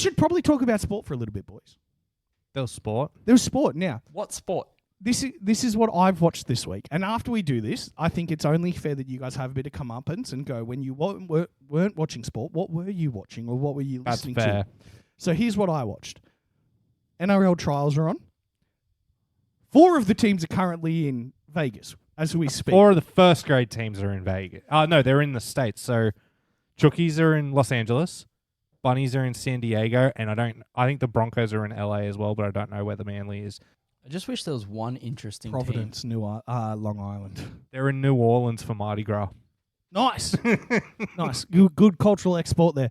should probably talk about sport for a little bit, boys. There was sport. There was sport. Now, What sport? this is what I've watched this week. And after we do this, I think it's only fair that you guys have a bit of comeuppance and go, when you weren't watching sport, what were you watching or what were you listening That's fair. to? So here's what I watched. NRL Trials are on. 4 of the teams are currently in Vegas as we speak. 4 of the first grade teams are in Vegas. No, they're in the States. So Chookies are in Los Angeles. Bunnies are in San Diego. And I think the Broncos are in LA as well, but I don't know where the Manly is. I just wish there was one interesting Providence, Long Island. They're in New Orleans for Mardi Gras. Nice. Nice. Good cultural export there.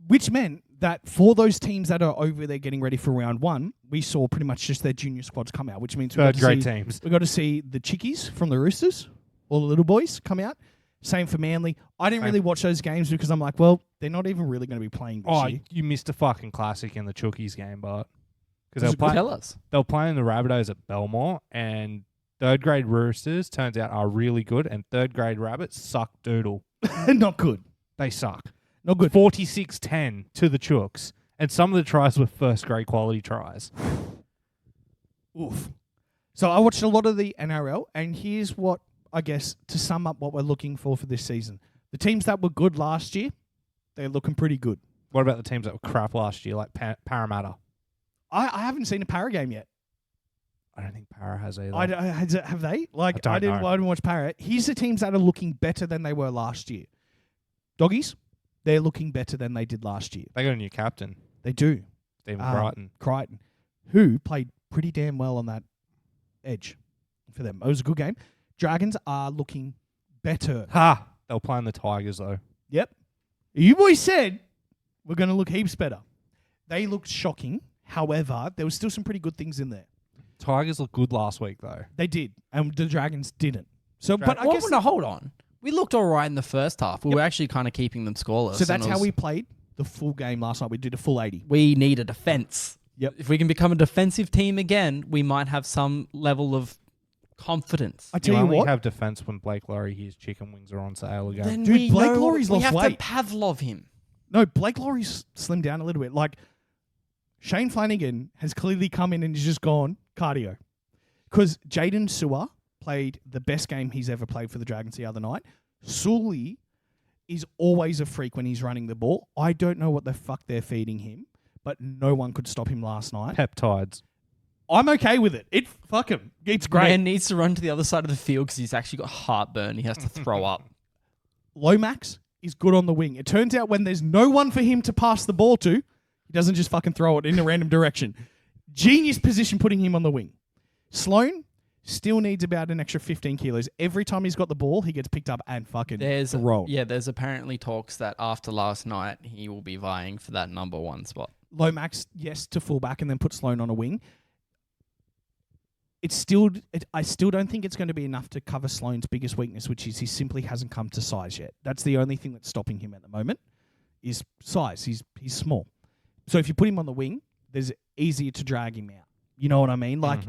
Which meant that for those teams that are over there getting ready for round 1, we saw pretty much just their junior squads come out, which means we got to see the Chickies from the Roosters, all the little boys come out. Same for Manly. I didn't really watch those games because I'm like, well, they're not even really going to be playing this year. You missed a fucking classic in the Chookies game, but Because tell us. They were playing the Rabbitohs at Belmore, and 3rd grade Roosters turns out are really good, and 3rd grade Rabbits suck doodle. Not good. They suck. Not good. 46-10 to the Chooks, and some of the tries were first grade quality tries. Oof. So I watched a lot of the NRL, and here's what, I guess, to sum up what we're looking for this season. The teams that were good last year, they're looking pretty good. What about the teams that were crap last year, like Parramatta? I haven't seen a Para game yet. I don't think Para has either. Have they? Like, I didn't watch Para. Here's the teams that are looking better than they were last year. Doggies, they're looking better than they did last year. They got a new captain, They do. Stephen Crichton, who played pretty damn well on that edge for them. It was a good game. Dragons are looking better. Ha! They were playing the Tigers, though. Yep. You boys said we're going to look heaps better. They looked shocking. However, there was still some pretty good things in there. Tigers looked good last week, though. They did, and the Dragons didn't. So, but I guess no, hold on. We looked all right in the first half. We were actually kind of keeping them scoreless. So that's how we played the full game last night. We did a full 80. We need a defense. Yep. If we can become a defensive team again, we might have some level of confidence. I tell You you only what, have defense when Blake Laurie, his chicken wings are on sale again. Then Dude, we Blake know Laurie's we lost have weight. to Pavlov him. no, Blake Laurie's slimmed down a little bit. Like, Shane Flanagan has clearly come in and he's just gone cardio. Because Jaden Sewer played the best game he's ever played for the Dragons the other night. Sully is always a freak when he's running the ball. I don't know what the fuck they're feeding him, but no one could stop him last night. Peptides. I'm okay with it. Fuck him. It's great. Man needs to run to the other side of the field because he's actually got heartburn. He has to throw up. Lomax is good on the wing. It turns out when there's no one for him to pass the ball to, he doesn't just fucking throw it in a random direction. Genius position putting him on the wing. Sloan still needs about an extra 15 kilos. Every time he's got the ball, he gets picked up and fucking rolled. Yeah, there's apparently talks that after last night, he will be vying for that number 1 spot. Lomax, yes, to fullback and then put Sloan on a wing. I still don't think it's going to be enough to cover Sloan's biggest weakness, which is he simply hasn't come to size yet. That's the only thing that's stopping him at the moment, is size. He's small. So if you put him on the wing, there's easier to drag him out. You know what I mean? Like,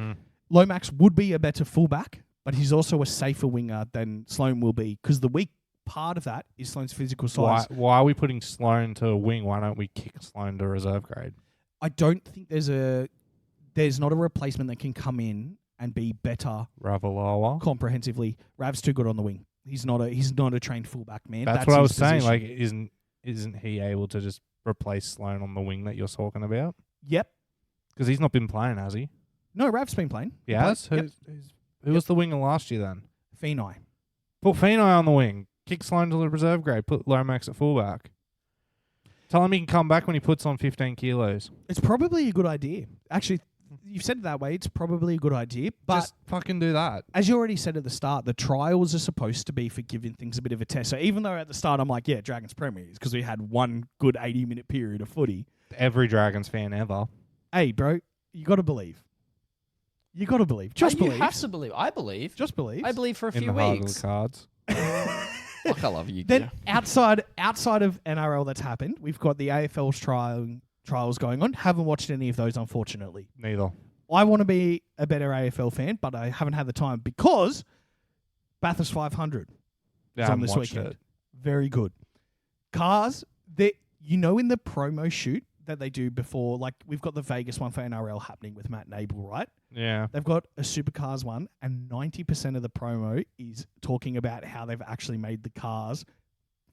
Lomax would be a better fullback, but he's also a safer winger than Sloan will be, because the weak part of that is Sloan's physical size. Why are we putting Sloan to a wing? Why don't we kick Sloan to reserve grade? I don't think there's not a replacement that can come in and be better Ravalawa. comprehensively. Rav's too good on the wing. He's not a trained fullback, man. That's what I was his saying. position. Like, isn't he able to just replace Sloan on the wing that you're talking about? Yep. Because he's not been playing, has he? No, Rav's been playing. He has? Who was the winger last year then? Fenai. Put Fenai on the wing. Kick Sloan to the reserve grade. Put Lomax at fullback. Tell him he can come back when he puts on 15 kilos. It's probably a good idea. Actually, you've said it that way. It's probably a good idea. But Just fucking do that. as you already said at the start, the trials are supposed to be for giving things a bit of a test. So even though at the start I'm like, yeah, Dragons Premiers, because we had one good 80-minute period of footy. Every Dragons fan ever. Hey, bro, you got to believe. You got to believe. Just believe. You have to believe. I believe. Just believe. I believe for a In few the heart of weeks. the cards. Fuck, I love you. Then outside of NRL that's happened, we've got the AFL's trials going on. Haven't watched any of those, unfortunately. Neither. I want to be a better AFL fan, but I haven't had the time because Bathurst 500 is on this weekend. Very good. Cars, in the promo shoot, that they do before, like we've got the Vegas one for NRL happening with Matt Nable, right? Yeah. They've got a supercars one, and 90% of the promo is talking about how they've actually made the cars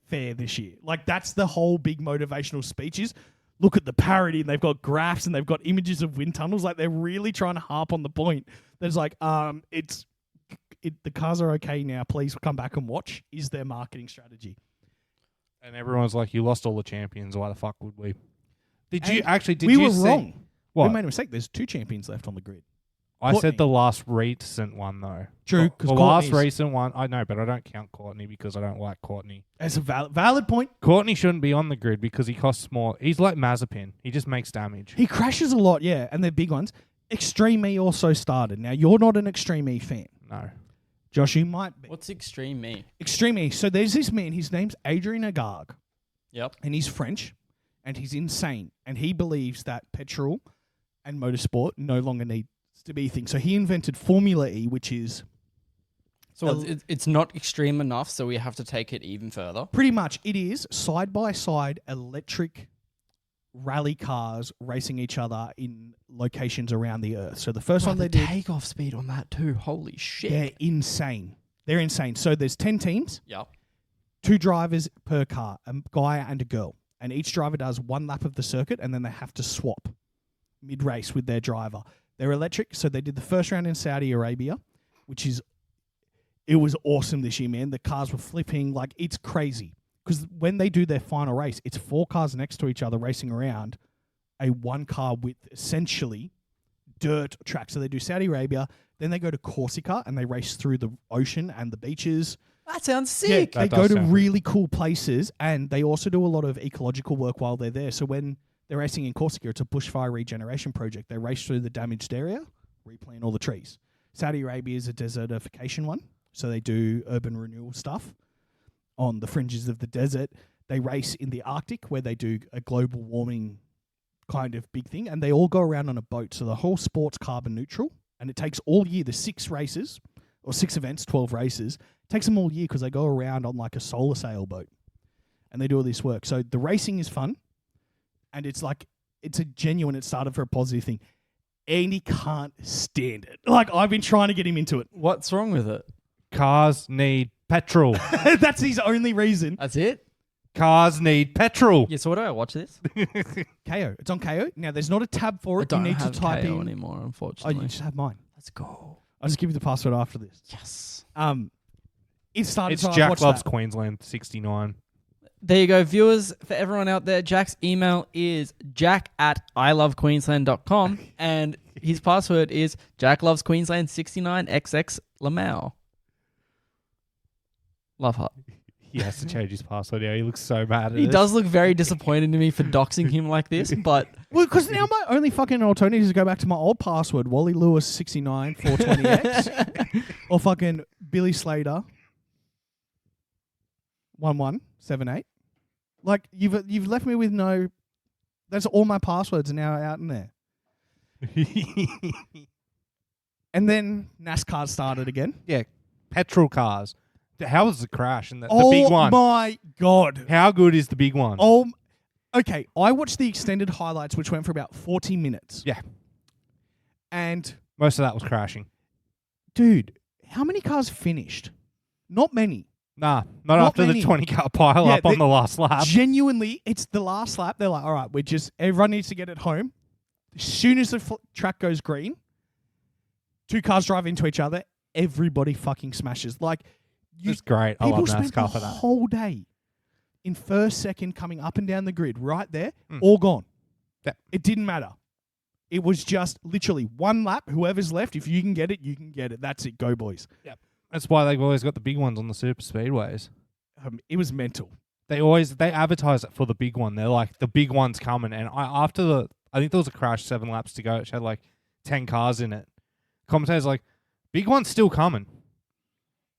fair this year. Like that's the whole big motivational speech is, look at the parody, and they've got graphs and they've got images of wind tunnels. Like they're really trying to harp on the point. There's like, the cars are okay now. Please come back and watch. Is their marketing strategy? And everyone's like, you lost all the champions. Why the fuck would we? Did you we were see, wrong. What? We made a mistake. There's 2 champions left on the grid. I Courtney. said the last recent one, though. True, The because last recent one, I know, but I don't count Courtney because I don't like Courtney. That's a valid point. Courtney shouldn't be on the grid because he costs more. He's like Mazepin. He just makes damage. He crashes a lot, yeah, and they're big ones. Extreme E also started. Now, you're not an Extreme E fan. No. Josh, you might be. What's Extreme Me? Extreme E. So there's this man, his name's Adrien Agag, Yep. and he's French, and he's insane, and he believes that petrol and motorsport no longer needs to be a thing. So he invented Formula E, which is... So it's not extreme enough, so we have to take it even further. Pretty much, it is side-by-side electric rally cars racing each other in locations around the Earth. So the first one they did... takeoff speed on that too. Holy shit. They're insane. They're insane. So there's 10 teams, Yep. 2 drivers per car, a guy and a girl. And each driver does 1 lap of the circuit, and then they have to swap mid-race with their driver. They're electric, so they did the first round in Saudi Arabia, which is... It was awesome this year, man. The cars were flipping. Like, it's crazy. Because when they do their final race, it's 4 cars next to each other racing around a 1 car with essentially dirt track. So they do Saudi Arabia, then they go to Corsica and they race through the ocean and the beaches. That sounds sick. Yeah, they go to really cool places, and they also do a lot of ecological work while they're there. So when they're racing in Corsica, it's a bushfire regeneration project. They race through the damaged area, replant all the trees. Saudi Arabia is a desertification one. So they do urban renewal stuff on the fringes of the desert. They race in the Arctic where they do a global warming kind of big thing. And they all go around on a boat. So the whole sport's carbon neutral. And it takes all year. There's 6 races or 6 events, 12 races. It takes them all year because they go around on like a solar sailboat. And they do all this work. So the racing is fun. And it's like, it's a genuine, it started for a positive thing. And he can't stand it. Like, I've been trying to get him into it. What's wrong with it? Cars need petrol. That's his only reason. That's it? Cars need petrol. Yeah, so where do I watch this? KO. It's on KO. Now, there's not a tab for I it. don't You need have to type KO in. anymore, Oh, unfortunately. you just have mine. Let's go. I'll just give you the password after this. Yes. It started. It's so I Jack watched Loves that. Queensland 69. There you go, viewers. For everyone out there, Jack's email is jack@ilovequeensland.com and his password is jacklovesqueensland69xx Lamau. Love heart. He has to change his password. Yeah, he looks so mad at He us. does look very disappointed in me for doxing him like this, but Well, because now my only fucking alternative is to go back to my old password, Wally Lewis 69 420x, or fucking Billy Slater 1178. Like you've left me with no. That's all my passwords are now out in there. And then NASCAR started again. Yeah, petrol cars. How was the crash? And the Oh big one. my god! How good is the big one? Okay. I watched the extended highlights, which went for about 40 minutes. Yeah. And Most of that was crashing. dude, how many cars finished? Not many. Nah, not after many. the 20-car pile up on the last lap. Genuinely, it's the last lap. They're like, all right, everyone needs to get it home. As soon as the track goes green, 2 cars drive into each other, everybody fucking smashes. Like, It's great. I people love spent NASCAR the for that. whole day in first, second, coming up and down the grid, right there, all gone. Yeah. It didn't matter. It was just literally 1 lap. Whoever's left, if you can get it, you can get it. That's it. Go, boys. That's why they've always got the big ones on the super speedways. It was mental. They advertise it for the big one. They're like, the big one's coming. And I think there was a crash 7 laps to go. It had like 10 cars in it. Commentators like, big one's still coming.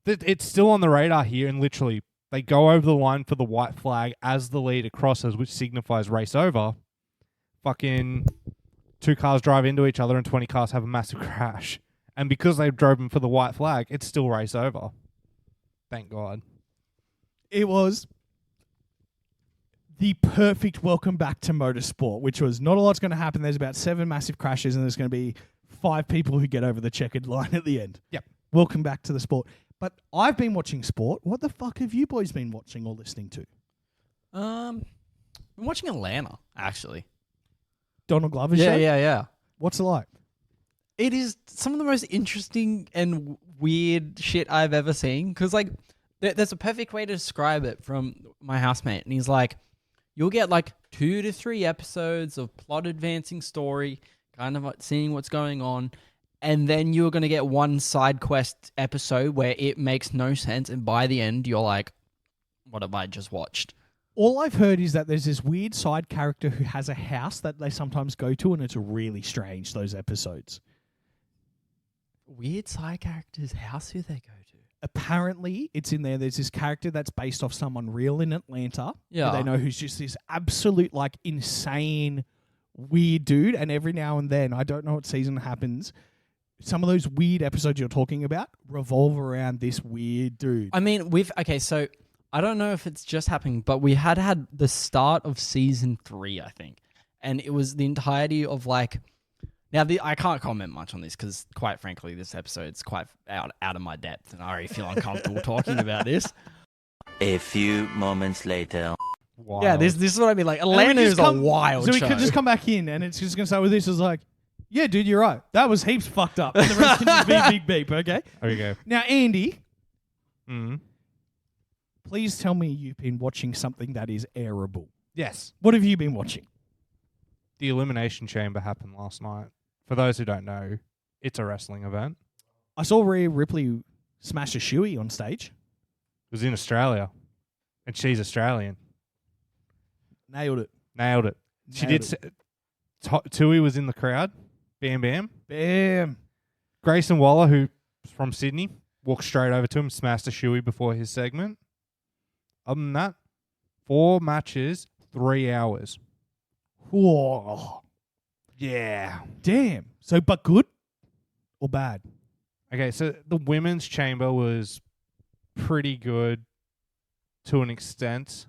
It's still on the radar here, and literally they go over the line for the white flag as the leader crosses, which signifies race over. Fucking 2 cars drive into each other and 20 cars have a massive crash. And because they drove them for the white flag, it's still race over. Thank God. It was the perfect welcome back to motorsport, which was not a lot's going to happen. There's about 7 massive crashes, and there's going to be 5 people who get over the checkered line at the end. Yep. Welcome back to the sport. But I've been watching sport. What the fuck have you boys been watching or listening to? I'm watching Atlanta, actually. Donald Glover's show? Yeah. What's it like? It is some of the most interesting and weird shit I've ever seen. Because, like, there's a perfect way to describe it from my housemate. And he's like, you'll get, like, 2 to 3 episodes of plot advancing story, kind of like seeing what's going on. And then you're going to get one side quest episode where it makes no sense. And by the end, you're like, what have I just watched? All I've heard is that there's this weird side character who has a house that they sometimes go to, and it's really strange, those episodes. Weird side character's house who they go to? Apparently, it's in there. There's this character that's based off someone real in Atlanta. Yeah. Who they know who's just this absolute, like, insane, weird dude. And every now and then, I don't know what season it happens, some of those weird episodes you're talking about revolve around this weird dude. I mean, so I don't know if it's just happening, but we had the start of season 3, I think. And it was the entirety of, like, now I can't comment much on this because, quite frankly, this episode's quite out of my depth, and I already feel uncomfortable talking about this. A few moments later. Wild. Yeah, this is what I mean. Like, Atlanta is a wild So show. we could just come back in, and it's just going to start with this. It's like, yeah, dude, you're right. That was heaps fucked up. And the rest can just be a big beep, okay? There you go. Now, Andy, Mm. please tell me you've been watching something that is airable. Yes. What have you been watching? The Elimination Chamber happened last night. For those who don't know, it's a wrestling event. I saw Rhea Ripley smash a shoey on stage. It was in Australia. And she's Australian. Nailed it. Nailed it. She did. Tui was in the crowd. Bam, bam. Bam. Grayson Waller, who's from Sydney, walked straight over to him, smashed a shoey before his segment. Other than that, 4 matches, 3 hours. Whoa. Yeah. Damn. So, but good or bad? Okay, so the women's chamber was pretty good to an extent.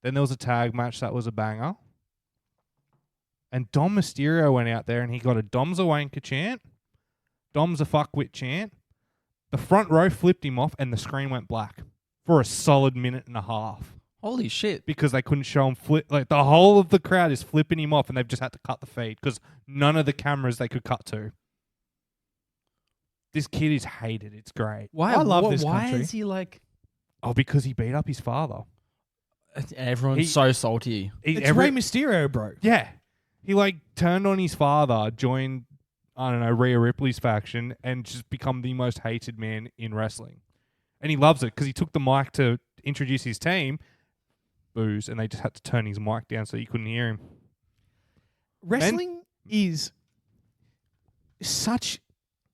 Then there was a tag match that was a banger. And Dom Mysterio went out there and he got a Dom's a wanker chant, Dom's a fuckwit chant. The front row flipped him off and the screen went black for a solid minute and a half. Holy shit. Because they couldn't show him flip. Like, the whole of the crowd is flipping him off and they've just had to cut the feed because none of the cameras they could cut to. This kid is hated. It's great. Why? I love this Why country. is he like... Oh, because he beat up his father. Everyone's so salty. It's Rey Mysterio, bro. Yeah. He, like, turned on his father, joined, I don't know, Rhea Ripley's faction, and just become the most hated man in wrestling. And he loves it because he took the mic to introduce his team, boos, and they just had to turn his mic down so you couldn't hear him. Wrestling is such...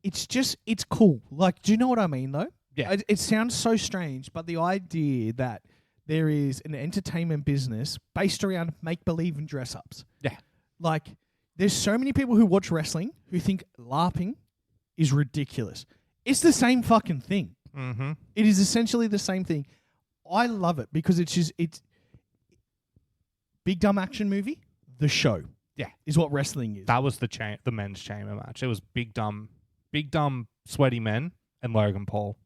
It's cool. Like, do you know what I mean, though? Yeah. It sounds so strange, but the idea that there is an entertainment business based around make-believe and dress-ups. Yeah. Like, there's so many people who watch wrestling who think LARPing is ridiculous. It's the same fucking thing. Mm-hmm. It is essentially the same thing. I love it because it's big dumb action movie, the show. Yeah. Is what wrestling is. That was the men's chamber match. It was big dumb sweaty men and Logan Paul.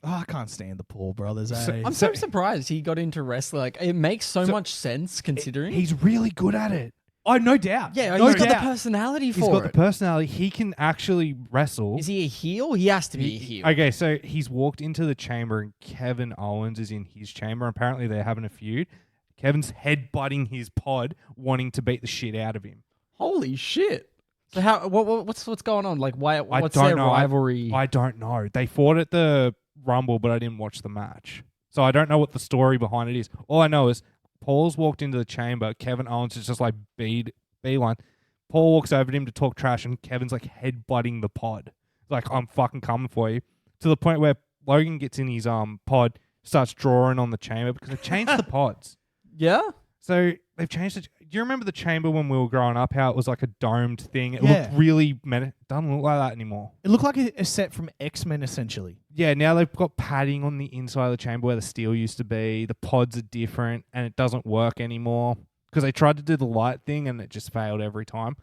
Oh, I can't stand the Paul brothers. Eh? I'm so surprised he got into wrestling. Like, it makes so much sense considering. He's really good at it. Oh, no doubt. Yeah, no he's got the doubt. personality He's for got it. the personality. He can actually wrestle. Is he a heel? He has to be a heel. Okay, so he's walked into the chamber and Kevin Owens is in his chamber. Apparently they're having a feud. Kevin's headbutting his pod, wanting to beat the shit out of him. Holy shit. So what's going on? Like, what's don't their know. rivalry? I don't know. They fought at the Rumble, but I didn't watch the match. So I don't know what the story behind it is. All I know is Paul's walked into the chamber. Kevin Owens is just like beeline. Paul walks over to him to talk trash, and Kevin's like headbutting the pod. Like, I'm fucking coming for you. To the point where Logan gets in his pod, starts drawing on the chamber because they changed the pods. Yeah? So they've changed it. Do you remember the chamber when we were growing up? How it was like a domed thing. It Yeah. looked really doesn't look like that anymore. It looked like a set from X-Men, essentially. Yeah, now they've got padding on the inside of the chamber where the steel used to be. The pods are different, and it doesn't work anymore because they tried to do the light thing and it just failed every time.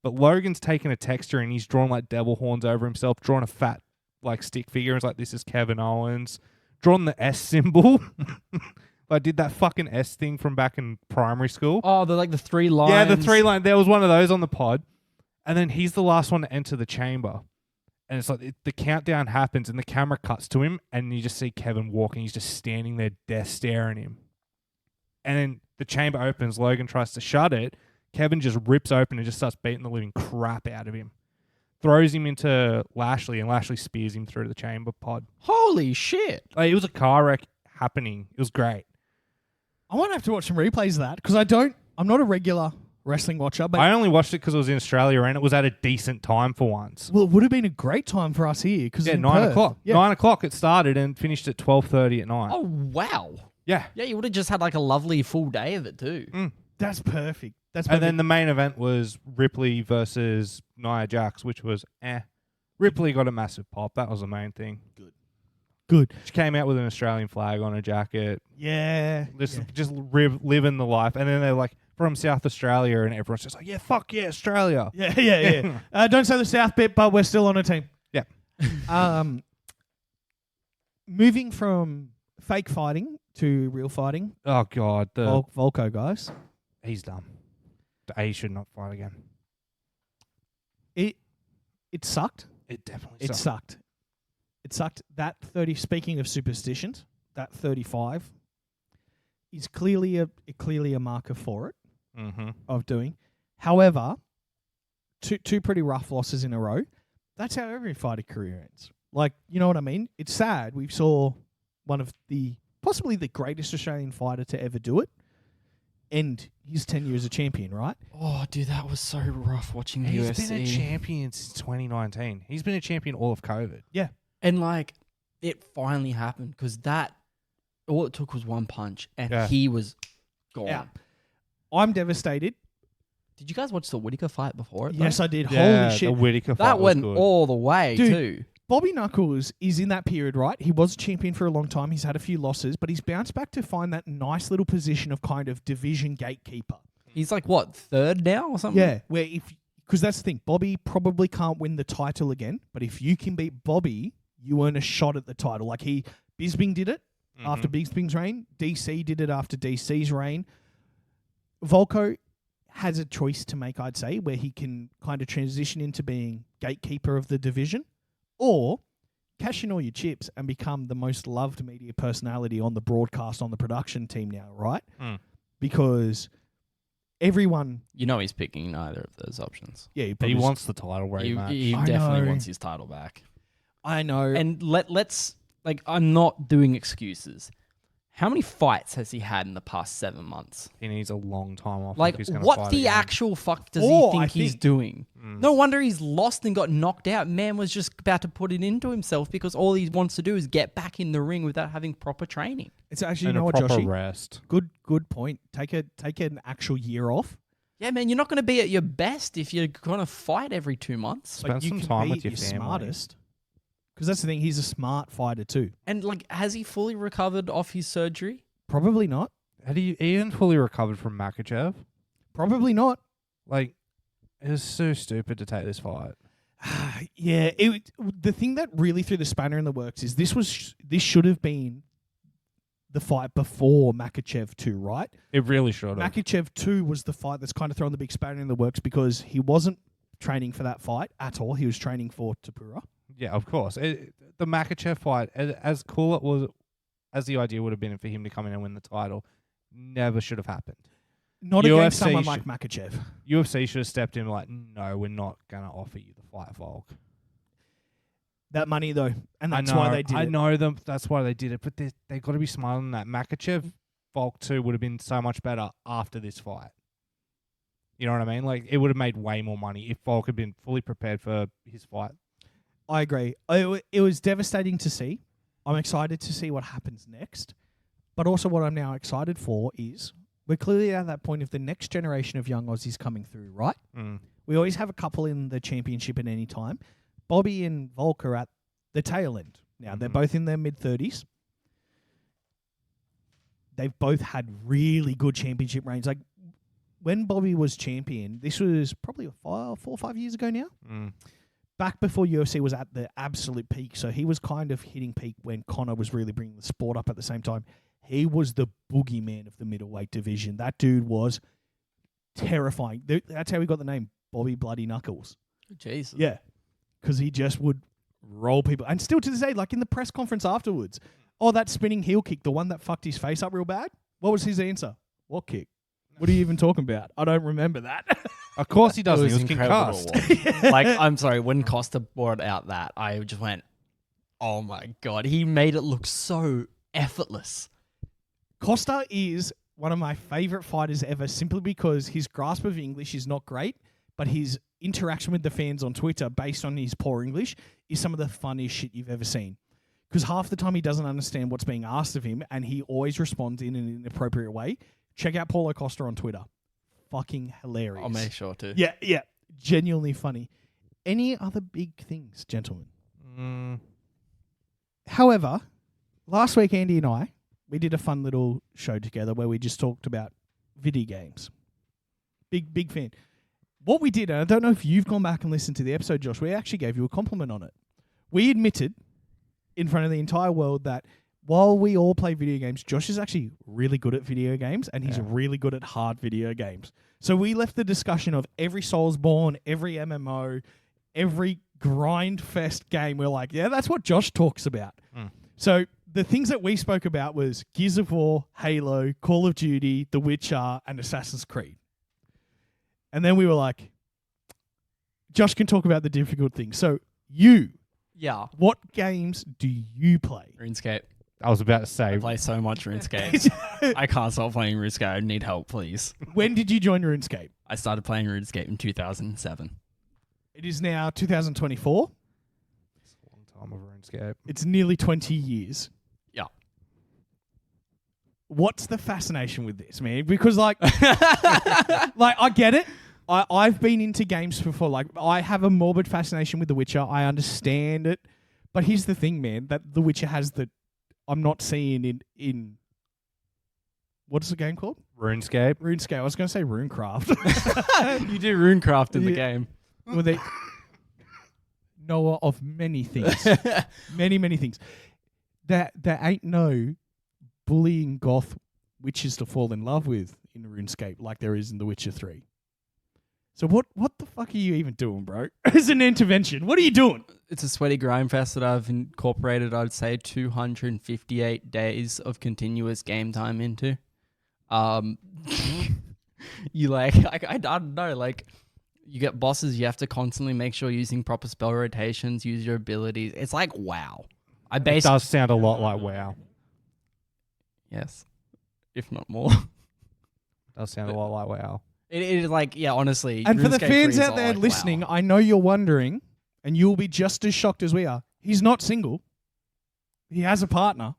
But Logan's taken a texture and he's drawn like devil horns over himself, drawn a fat like stick figure. It's like, this is Kevin Owens. Drawn the S symbol. I did that fucking S thing from back in primary school. Oh, the 3 lines. Yeah, the 3 line. There was one of those on the pod. And then he's the last one to enter the chamber. And it's like the countdown happens and the camera cuts to him and you just see Kevin walking. He's just standing there, death staring at him. And then the chamber opens. Logan tries to shut it. Kevin just rips open and just starts beating the living crap out of him. Throws him into Lashley and Lashley spears him through the chamber pod. Holy shit. Like, it was a car wreck happening. It was great. I might have to watch some replays of that because I'm not a regular wrestling watcher, but I only watched it because it was in Australia and it was at a decent time for once. well, it would have been a great time for us here because 9 o'clock. Yeah. 9 o'clock it started and finished at 12:30 at night. Oh, wow. Yeah. Yeah, you would have just had like a lovely full day of it too. That's perfect. And then the main event was Ripley versus Nia Jax, which was Ripley got a massive pop. That was the main thing. Good. She came out with an Australian flag on her jacket. Yeah. Just living the life. And then they're like, from South Australia, and everyone's just like, yeah, fuck yeah, Australia. Yeah. Don't say the South bit, but we're still on a team. Yeah. Moving from fake fighting to real fighting. Oh, God. Volko, guys. He's dumb. He should not fight again. It sucked. It definitely It sucked. It sucked. That 30, speaking of superstitions, that 35 is clearly a marker for it of doing. However, two pretty rough losses in a row. That's how every fighter career ends. Like, you know what I mean? It's sad. We saw one of possibly the greatest Australian fighter to ever do it. And he's 10 years a champion, right? Oh, dude, that was so rough watching the UFC. He's been a champion since 2019. He's been a champion all of COVID. Yeah. And like, it finally happened because all it took was one punch and Yeah. he was gone. Yeah. I'm devastated. Did you guys watch the Whittaker fight before it? Yes, I did. Yeah, Holy shit. the Whittaker fight That was went good. all the way Dude. too. Bobby Knuckles is in that period, right? He was a champion for a long time. He's had a few losses, but he's bounced back to find that nice little position of kind of division gatekeeper. He's like, what, third now or something? Yeah, because that's the thing. Bobby probably can't win the title again, but if you can beat Bobby, you earn a shot at the title. Like Bisping did it after Bisping's reign. DC did it after DC's reign. Volko has a choice to make, I'd say, where he can kind of transition into being gatekeeper of the division or cash in all your chips and become the most loved media personality on the broadcast, on the production team now, right? Because everyone... You know he's picking neither of those options. Yeah, He wants the title rematch. He I definitely know. wants his title back. I know. And let's, like, I'm not doing excuses. How many fights has he had in the past 7 months? He needs a long time off. Like, if he's gonna what fight the again. actual fuck does Or he I think he's think- doing? No wonder he's lost and got knocked out. Man was just about to put it into himself because all he wants to do is get back in the ring without having proper training. It's actually, And you know a what, proper Joshy? rest. Good point. Take an actual year off. Yeah, man, you're not going to be at your best if you're going to fight every 2 months. Spend you some can time be with your family. smartest. Because that's the thing. He's a smart fighter too. And, like, has he fully recovered off his surgery? Probably not. Had he even fully recovered from Makachev? Probably not. Like, it was so stupid to take this fight. Yeah. The thing that really threw the spanner in the works is this should have been the fight before Makachev 2, right? It really should have. Makachev 2 was the fight that's kind of thrown the big spanner in the works because he wasn't training for that fight at all. He was training for Tapura. Yeah, of course. The Makachev fight, as cool it was, as the idea would have been for him to come in and win the title, never should have happened. Not UFC against someone should- like Makachev. UFC should have stepped in like, no, we're not going to offer you the fight, Volk. That money, though. And that's I know, why they did I it. know them. That's why they did it, but they got to be smarter than that. Makachev Volk 2 would have been so much better after this fight. You know what I mean? Like, it would have made way more money if Volk had been fully prepared for his fight. I agree. It was devastating to see. I'm excited to see what happens next. But also what I'm now excited for is we're clearly at that point of the next generation of young Aussies coming through, right? Mm. We always have a couple in the championship at any time. Bobby and Volk are at the tail end. Now, they're both in their mid-30s. They've both had really good championship reigns. Like, when Bobby was champion, this was probably 4 or 5 years ago now. Mm. Back before UFC was at the absolute peak. So he was kind of hitting peak when Conor was really bringing the sport up at the same time. He was the boogeyman of the middleweight division. That dude was terrifying. That's how he got the name Bobby Bloody Knuckles. Jesus. Yeah. Because he just would roll people. And still to this day, like in the press conference afterwards, that spinning heel kick, the one that fucked his face up real bad, what was his answer? What kick? What are you even talking about? I don't remember that. Of course he doesn't. He was incredible concussed. Like, I'm sorry, when Costa brought out that, I just went, oh my God. He made it look so effortless. Costa is one of my favorite fighters ever simply because his grasp of English is not great, but his interaction with the fans on Twitter based on his poor English is some of the funniest shit you've ever seen. Because half the time he doesn't understand what's being asked of him and he always responds in an inappropriate way. Check out Paulo Costa on Twitter. Fucking hilarious. I'll make sure to. Yeah. Genuinely funny. Any other big things, gentlemen? However, last week Andy and we did a fun little show together where we just talked about video games. Big fan. What we did, and I don't know if you've gone back and listened to the episode, Josh, we actually gave you a compliment on it. We admitted in front of the entire world that while we all play video games, Josh is actually really good at video games and he's really good at hard video games. So we left the discussion of every Soulsborne, every MMO, every grind fest game. We're like, yeah, that's what Josh talks about. So the things that we spoke about was Gears of War, Halo, Call of Duty, The Witcher, and Assassin's Creed. And then we were like, Josh can talk about the difficult things. So what games do you play? RuneScape. I was about to say. I play so much RuneScape. I can't stop playing RuneScape. I need help, please. When did you join RuneScape? I started playing RuneScape in 2007. It is now 2024. It's a long time of RuneScape. It's nearly 20 years. Yeah. What's the fascination with this, man? Because like I get it. I've been into games before. Like, I have a morbid fascination with The Witcher. I understand it. But here's the thing, man, that The Witcher has I'm not seeing in what's the game called? RuneScape. RuneScape. I was going to say RuneCraft. You do RuneCraft in the game. Well, they Noah of many things. many things. There ain't no bullying goth witches to fall in love with in RuneScape like there is in The Witcher 3. So what the fuck are you even doing, bro? As an intervention, what are you doing? It's a sweaty grind fest that I've incorporated, I'd say, 258 days of continuous game time into. You I don't know, like, you get bosses, you have to constantly make sure you're using proper spell rotations, use your abilities. It's like WoW. It does sound a lot like WoW. Yes, if not more. It does sound a lot like WoW. It is like, yeah, honestly. And for the RuneScape 3 fans is out there like listening, WoW. I know you're wondering, and you'll be just as shocked as we are. He's not single. He has a partner.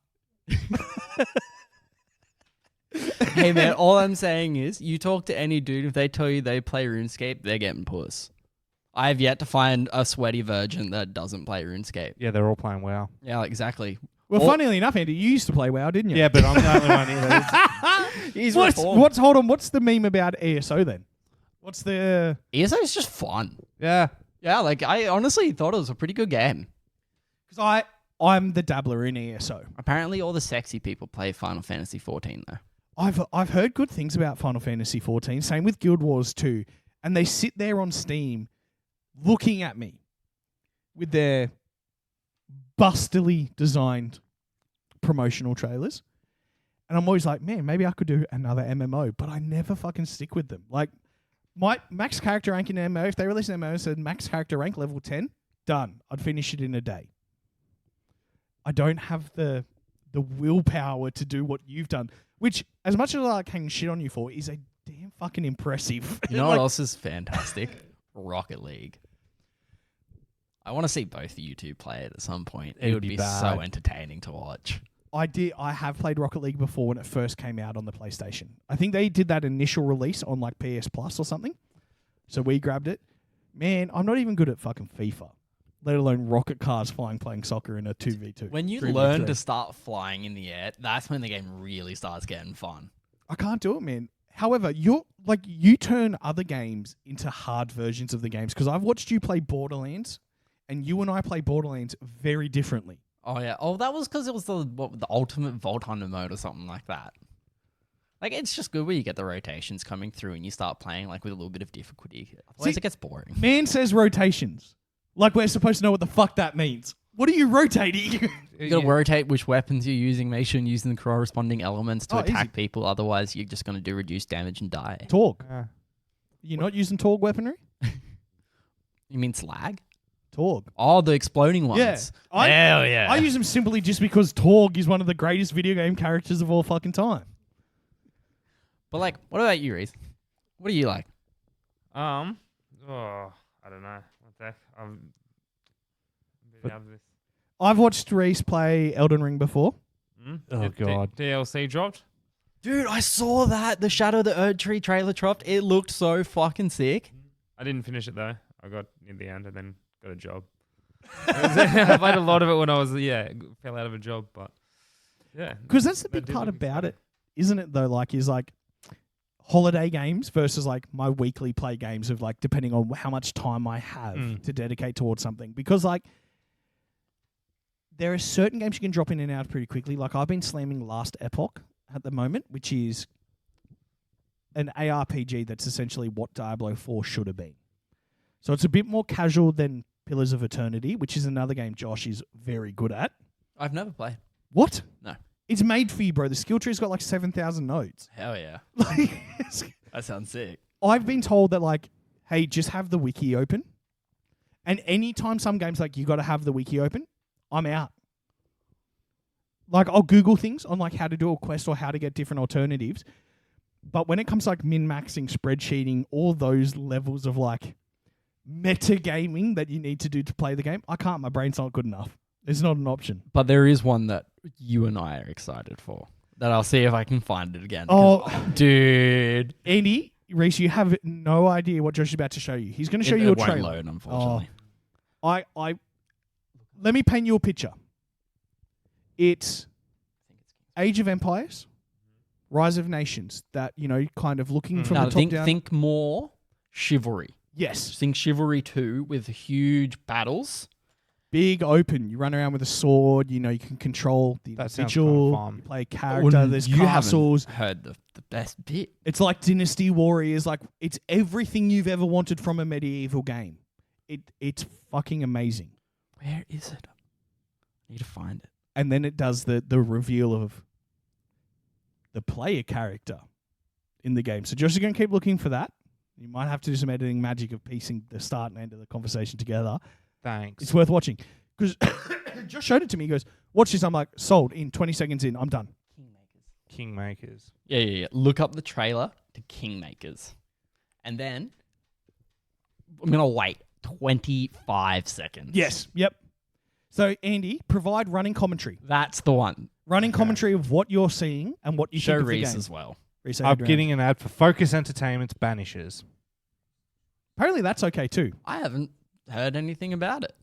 Hey, man, all I'm saying is, you talk to any dude, if they tell you they play RuneScape, they're getting puss. I have yet to find a sweaty virgin that doesn't play RuneScape. Yeah, they're all playing WoW. Yeah, exactly. Well, funnily enough, Andy, you used to play WoW, didn't you? Yeah, but I'm the only one here. He's Hold on, what's the meme about ESO then? What's the... ESO is just fun. Yeah. Yeah, like, I honestly thought it was a pretty good game. Because I'm the dabbler in ESO. Apparently all the sexy people play Final Fantasy 14, though. I've heard good things about Final Fantasy 14. Same with Guild Wars 2. And they sit there on Steam looking at me with their bustily designed promotional trailers. And I'm always like, man, maybe I could do another MMO. But I never fucking stick with them. Like, my max character rank in MMO, if they release an MMO and said max character rank level 10, done. I'd finish it in a day. I don't have the willpower to do what you've done. Which, as much as I like hanging shit on you for, is a damn fucking impressive. You know what else is fantastic? Rocket League. I want to see both of you two play it at some point. It would be so entertaining to watch. I have played Rocket League before when it first came out on the PlayStation. I think they did that initial release on like PS Plus or something. So we grabbed it. Man, I'm not even good at fucking FIFA, let alone rocket cars playing soccer in a 2v2. When you 3v3. learn to start flying in the air, that's when the game really starts getting fun. I can't do it, man. However, you turn other games into hard versions of the games because I've watched you play Borderlands, and you and I play Borderlands very differently. Oh yeah. Oh, that was because it was the ultimate Vault Hunter mode or something like that. Like it's just good where you get the rotations coming through and you start playing like with a little bit of difficulty. Otherwise, it gets boring. Man says rotations, like we're supposed to know what the fuck that means. What are you rotating? You gotta rotate which weapons you're using. Make sure you're using the corresponding elements to attack easy. people. Otherwise, you're just gonna do reduced damage and die. Torg. You're not using Torg weaponry? You mean slag? Torg. Oh, the exploding ones. Yeah. Hell yeah. I use them simply just because Torg is one of the greatest video game characters of all fucking time. But like, what about you, Reese? What do you like? I don't know. One sec. I'm been out of this. I've watched Reese play Elden Ring before. Oh god. DLC dropped. Dude, I saw that. The Shadow of the Erd Tree trailer dropped. It looked so fucking sick. I didn't finish it though. I got in the end and then got a job. I played a lot of it when I was fell out of a job, but yeah. Because that's the That big did part look about exciting. it, isn't it? Though, like, is like holiday games versus like my weekly play games of like depending on how much time I have to dedicate towards something. Because like there are certain games you can drop in and out pretty quickly. Like I've been slamming Last Epoch at the moment, which is an ARPG that's essentially what Diablo 4 should have been. So it's a bit more casual than Pillars of Eternity, which is another game Josh is very good at. I've never played. What? No. It's made for you, bro. The skill tree's got like 7,000 nodes. Hell yeah. Like, That sounds sick. I've been told that like, hey, just have the wiki open. And anytime some games like you got to have the wiki open, I'm out. Like I'll Google things on like how to do a quest or how to get different alternatives. But when it comes to like min-maxing, spreadsheeting, all those levels of like metagaming that you need to do to play the game, I can't. My brain's not good enough. It's not an option. But there is one that you and I are excited for. That I'll see if I can find it again. Oh, Dude. Andy, Reese, you have no idea what Josh is about to show you. He's going to show you a It won't trailer. load, unfortunately. Let me paint you a picture. It's Age of Empires, Rise of Nations. That, you know, kind of looking from the top down. Think more chivalry. Yes. Think Chivalry 2 with huge battles. Big open. You run around with a sword. You know, you can control the That sounds individual. kinda fun. You play a character. There's castles. Heard the best bit. It's like Dynasty Warriors. Like, it's everything you've ever wanted from a medieval game. It's fucking amazing. Where is it? I need to find it. And then it does the reveal of the player character in the game. So Josh is going to keep looking for that. You might have to do some editing magic of piecing the start and end of the conversation together. Thanks. It's worth watching. Because Josh showed it to me. He goes, watch this. I'm like, sold. In 20 seconds in, I'm done. Kingmakers. Yeah. Look up the trailer to Kingmakers. And then I'm going to wait 25 seconds. Yes. Yep. So, Andy, provide running commentary. That's the one. Running commentary of what you're seeing and what you Show think of Reese the game. as well. Reese, I'm getting an ad for Focus Entertainment's Banishers. Apparently that's okay too. I haven't heard anything about it.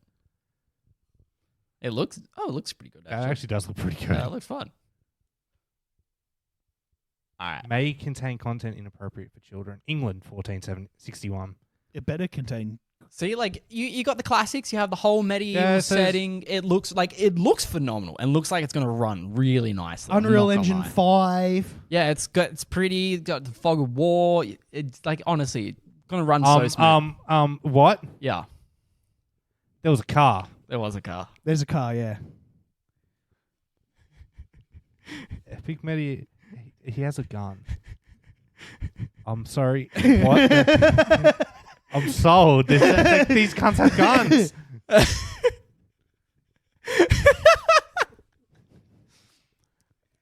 It looks pretty good, That actually. actually does look pretty good. Yeah, it looks fun. All right. May contain content inappropriate for children. England, 1461. It better contain... See, like you got the classics. You have the whole medieval Yeah, so setting. It looks phenomenal and looks like it's gonna run really nicely. I'm Unreal not gonna Engine lie. 5. Yeah, it's pretty. It's got the fog of war. It's like honestly gonna run so smooth. What? Yeah, There was a car. there was a car. There's a car, yeah. Epic Medi. He has a gun. I'm sorry. What? I'm sold. These cunts have guns.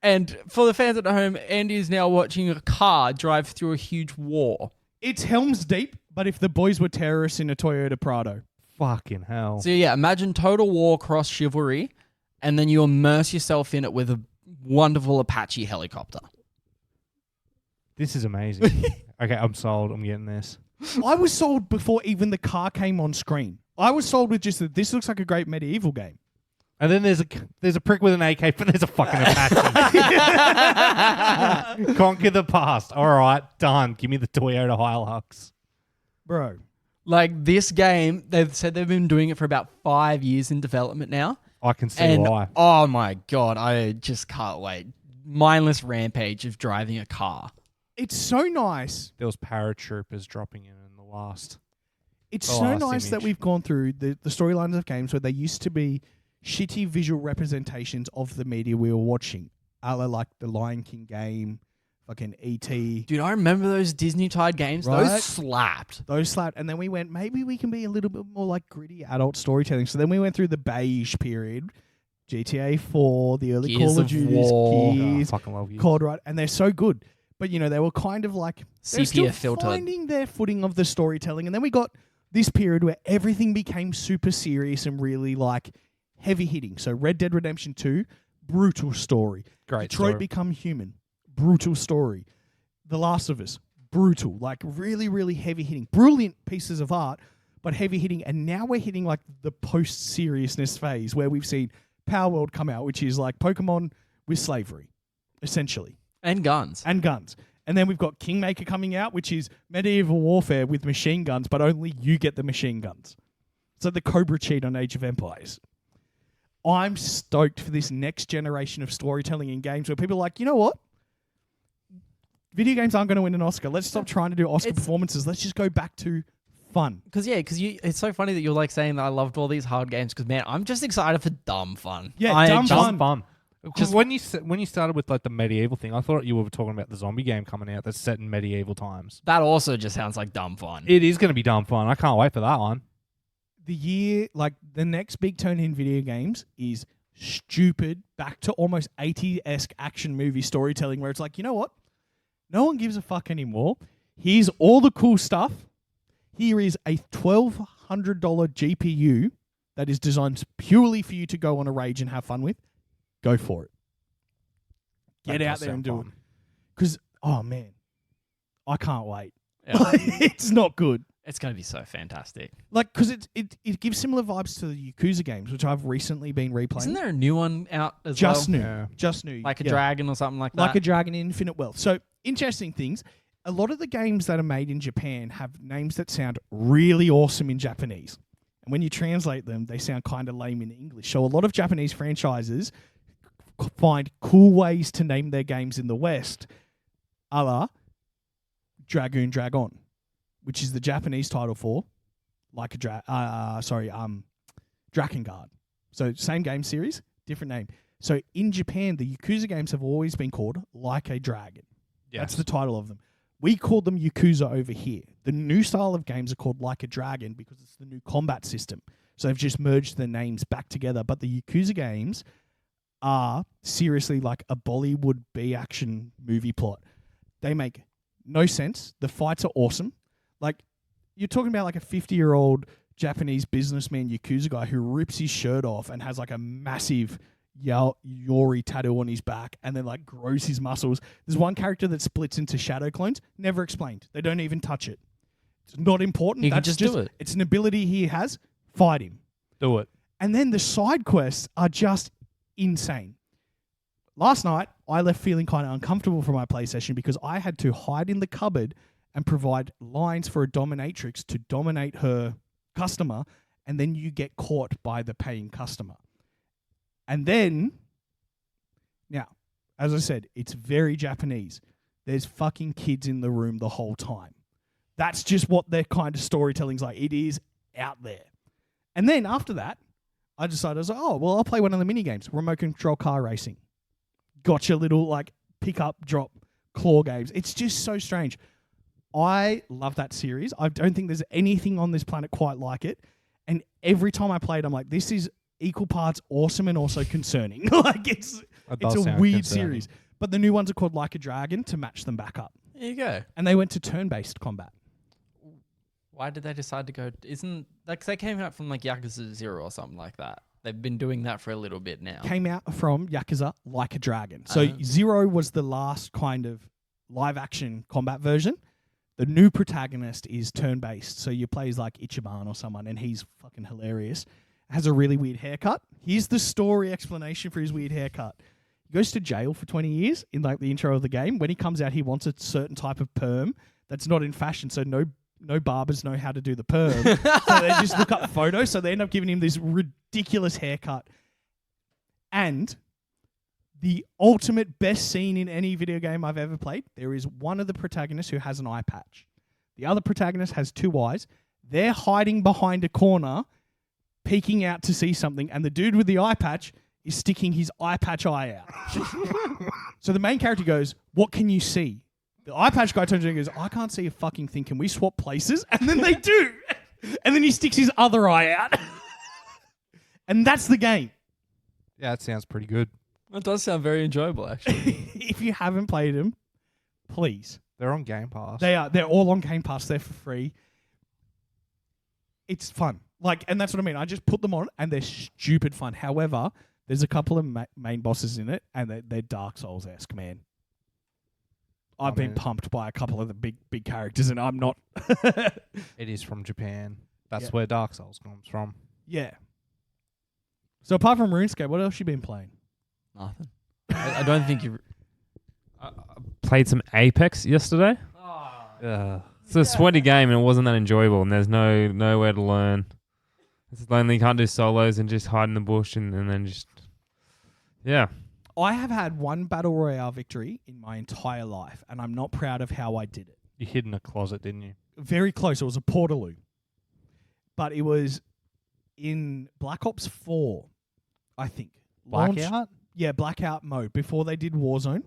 And for the fans at home, Andy is now watching a car drive through a huge war. It's Helm's Deep, but if the boys were terrorists in a Toyota Prado. Fucking hell. So yeah, imagine Total War cross chivalry, and then you immerse yourself in it with wonderful Apache helicopter. This is amazing. Okay, I'm sold. I'm getting this. I was sold before even the car came on screen. I was sold with just that this looks like a great medieval game. And then there's a prick with an AK, but there's a fucking Apache. Conquer the past. All right, done. Give me the Toyota Hilux. Bro. Like this game, they've said they've been doing it for about 5 years in development now. I can see And why. oh my God, I just can't wait. Mindless rampage of driving a car. It's so nice. There was paratroopers dropping in the last. It's The so last nice that image. we've gone through the storylines of games where they used to be shitty visual representations of the media we were watching. A la like the Lion King game, fucking E.T. Dude, I remember those Disney-tied games. Right? Those slapped. Those slapped. And then we went, maybe we can be a little bit more like gritty adult storytelling. So then we went through the beige period. GTA 4, the early Gears Call of of Duties, War. Gears, I fucking love you. COD, right? And they're so good. But, you know, they were kind of like... They're still Sepia filtered. finding their footing of the storytelling. And then we got this period where everything became super serious and really, like, heavy hitting. So Red Dead Redemption 2, brutal story. Great Detroit story. Become Human, brutal story. The Last of Us, brutal. Like, really, really heavy hitting. Brilliant pieces of art, but heavy hitting. And now we're hitting, like, the post-seriousness phase where we've seen Power World come out, which is like Pokemon with slavery, essentially. And guns. And guns. And then we've got Kingmaker coming out, which is medieval warfare with machine guns, but only you get the machine guns. So the Cobra cheat on Age of Empires. I'm stoked for this next generation of storytelling in games where people are like, you know what? Video games aren't going to win an Oscar. Let's stop trying to do Oscar performances. Let's just go back to fun. Because it's so funny that you're like saying that I loved all these hard games because, man, I'm just excited for dumb fun. Yeah, I dumb just- fun. Fun. Because when you started with like the medieval thing, I thought you were talking about the zombie game coming out that's set in medieval times. That also just sounds like dumb fun. It is going to be dumb fun. I can't wait for that one. The next big turn in video games is stupid, back to almost 80-esque action movie storytelling where it's like, you know what? No one gives a fuck anymore. Here's all the cool stuff. Here is a $1,200 GPU that is designed purely for you to go on a rage and have fun with. Go for it. Get That out does there and sound do it. fun. Because, oh man, I can't wait. Yeah. It's not good. It's going to be so fantastic. Like, because it gives similar vibes to the Yakuza games, which I've recently been replaying. Isn't there a new one out as Just well? new. Yeah. Just new. Like a yeah. dragon or something like that? Like a Dragon in Infinite Wealth. So, interesting things. A lot of the games that are made in Japan have names that sound really awesome in Japanese. And when you translate them, they sound kind of lame in English. So, a lot of Japanese franchises find cool ways to name their games in the West, a la Dragoon Dragon, which is the Japanese title for Drakengard. So same game series, different name. So in Japan, the Yakuza games have always been called Like a Dragon. Yes. That's the title of them. We call them Yakuza over here. The new style of games are called Like a Dragon because it's the new combat system. So they've just merged the names back together. But the Yakuza games are seriously like a Bollywood B-action movie plot. They make no sense. The fights are awesome. Like, you're talking about like a 50-year-old Japanese businessman Yakuza guy who rips his shirt off and has like a massive Yori tattoo on his back and then like grows his muscles. There's one character that splits into shadow clones. Never explained. They don't even touch it. It's not important. He can That's just do it. It's an ability he has. Fight him. Do it. And then the side quests are just insane. Last night, I left feeling kind of uncomfortable for my PlayStation because I had to hide in the cupboard and provide lines for a dominatrix to dominate her customer, and then you get caught by the paying customer. And then, now, as I said, it's very Japanese. There's fucking kids in the room the whole time. That's just what their kind of storytelling's like. It is out there. And then after that, I decided, I was like, oh, well, I'll play one of the mini games, remote control car racing. Gotcha little like pick up, drop, claw games. It's just so strange. I love that series. I don't think there's anything on this planet quite like it. And every time I play it, I'm like, this is equal parts awesome and also concerning. Like it's does a sound weird concerning. series. But the new ones are called Like a Dragon to match them back up. There you go. And they went to turn-based combat. Why did they decide to go? Isn't like they came out from like Yakuza 0 or something like that? they've been doing that for a little bit now. Came out from Yakuza Like a Dragon. So Uh-huh. 0 was the last kind of live action combat version. The new protagonist is turn-based. So you play as like Ichiban or someone, and he's fucking hilarious. Has a really weird haircut. Here's the story explanation for his weird haircut. He goes to jail for 20 years in like the intro of the game. When he comes out, he wants a certain type of perm that's not in fashion. So no barbers know how to do the perm. So they just look up photos. So they end up giving him this ridiculous haircut. And the ultimate best scene in any video game I've ever played, there is one of the protagonists who has an eye patch. The other protagonist has 2 eyes. They're hiding behind a corner, peeking out to see something, and the dude with the eye patch is sticking his eye patch eye out. So the main character goes, "What can you see?" The eye patch guy turns around and goes, "I can't see a fucking thing. Can we swap places?" And then they do. And then he sticks his other eye out. And that's the game. Yeah, that sounds pretty good. That does sound very enjoyable, actually. If you haven't played them, please. They're on Game Pass. They're all on Game Pass. They're for free. It's fun. And that's what I mean. I just put them on, and they're stupid fun. However, there's a couple of main bosses in it, and they're Dark Souls-esque, man. I've been pumped by a couple of the big characters, and I'm not. It is from Japan. That's Yeah. where Dark Souls comes from. Yeah. So apart from RuneScape, what else you been playing? Nothing. I don't think you. Played some Apex yesterday. It's a sweaty game and it wasn't that enjoyable. And there's nowhere to learn. It's lonely. You can't do solos and just hide in the bush and then just yeah. I have had one Battle Royale victory in my entire life, and I'm not proud of how I did it. You hid in a closet, didn't you? Very close. It was a Portaloo. But it was in Black Ops 4, I think. Blackout? Yeah, Blackout mode, before they did Warzone.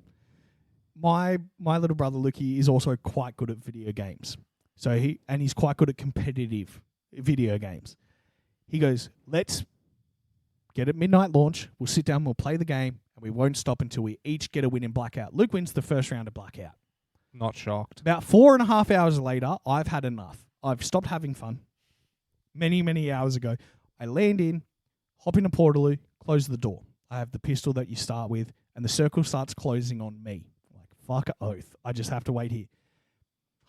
My little brother, Luki, is also quite good at video games. So he's quite good at competitive video games. He goes, let's get at midnight launch. We'll sit down, we'll play the game, and we won't stop until we each get a win in Blackout. Luke wins the first round of Blackout. Not shocked. About 4.5 hours later, I've had enough. I've stopped having fun. Many, many hours ago. I land in, hop in a Portaloo, close the door. I have the pistol that you start with, and the circle starts closing on me. Like, fuck a oath. I just have to wait here.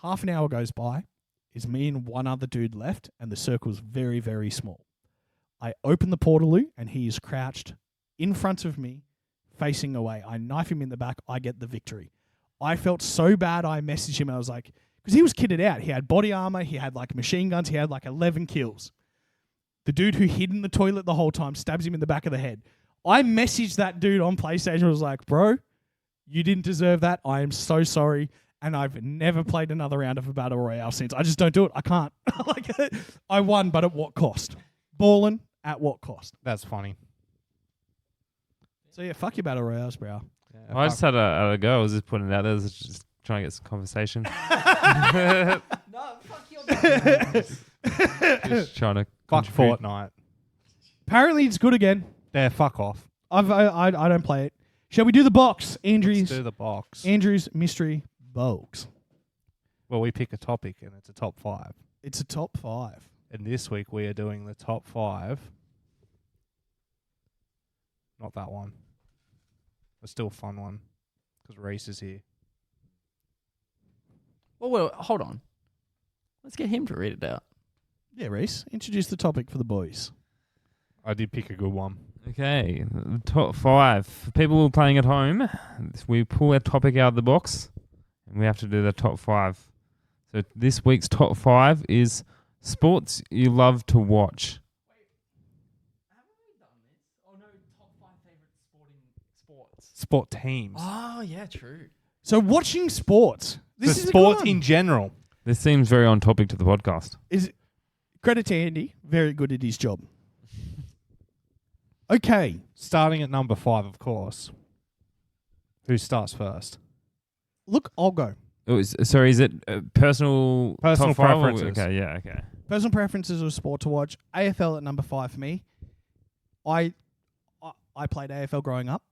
Half an hour goes by. It's me and one other dude left, and the circle's very, very small. I open the Portaloo, and he is crouched in front of me, facing away. I knife him in the back. I get the victory. I felt so bad. I messaged him, and I was like, because he was kitted out. He had body armor. He had machine guns. He had 11 kills. The dude who hid in the toilet the whole time stabs him in the back of the head. I messaged that dude on PlayStation. I was like, bro, you didn't deserve that. I am so sorry. And I've never played another round of a Battle Royale since. I just don't do it. I can't. I won, but at what cost? Ballin' at what cost? That's funny. So yeah, fuck your Battle Royales, bro. Yeah, I just had a go. I was just putting it out there. I was just trying to get some conversation. No, fuck your. Just trying to fuck contribute. Fortnite. Apparently it's good again. Yeah, fuck off. I don't play it. Shall we do the box? Let's do the box. Andrew's mystery box. Well, we pick a topic and it's a top 5. It's a top 5. And this week we are doing the top 5. Not that one. But still a fun one. Because Reese is here. Well, hold on. Let's get him to read it out. Yeah, Reese, introduce the topic for the boys. I did pick a good one. Okay, the top 5. For people playing at home, we pull a topic out of the box and we have to do the top 5. So this week's top 5 is sports you love to watch. Haven't we done this? Oh no, top 5 favorite sports. Sport teams. Oh yeah, true. So watching sports. This the is sport a good in one. general. This seems very on topic to the podcast. Credit to Andy. Very good at his job. Okay. Starting at number 5, of course. Who starts first? Look, I'll go. Sorry, is it personal Personal top 5 or- preferences. Okay, yeah, okay. Personal preferences of sport to watch. AFL at number 5 for me. I played AFL growing up.